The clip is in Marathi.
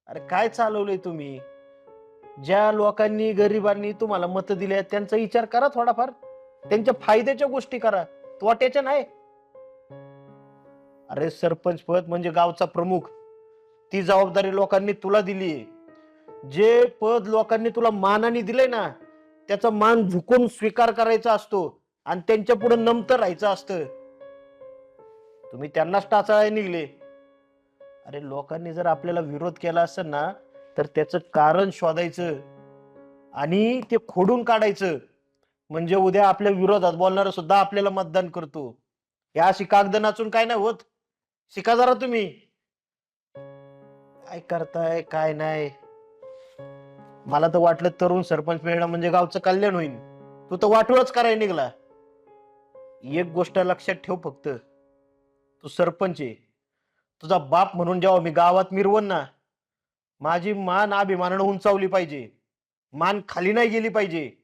अरे काय चालवलंय तुम्ही? ज्या लोकांनी गरिबांनी तुम्हाला मत दिले त्यांचा विचार करा थोडाफार. त्यांच्या फायद्याच्या गोष्टी करा, तोट्याच्या नाही. अरे सरपंच पद म्हणजे गावचा प्रमुख. ती जबाबदारी लोकांनी तुला दिली. जे पद लोकांनी तुला मानाने दिलंय ना, त्याचा मान झुकून स्वीकार करायचा असतो आणि त्यांच्या पुढे नमतं राहायचं असतं. तुम्ही त्यांनाच टाचाळायला निघले. अरे लोकांनी जर आपल्याला विरोध केला असेल ना, तर त्याचं कारण शोधायचं आणि ते खोडून काढायचं. म्हणजे उद्या आपल्या विरोधात बोलणारा सुद्धा आपल्याला मतदान करतो. या अशी कागद नाचून काय नाही होत. शिका जरा तुम्ही. काय करताय काय नाही. मला तर वाटलं तरुण सरपंच मिळणं म्हणजे गावचं कल्याण होईल. तू तर वाटोळच करायला निघाला. एक गोष्ट लक्षात ठेव फक्त, तू सरपंच आहे. तुझा बाप म्हणून जेव्हा मी गावात मिरवण ना, माझी मान अभिमानानं उंचावली पाहिजे. मान खाली नाही गेली पाहिजे.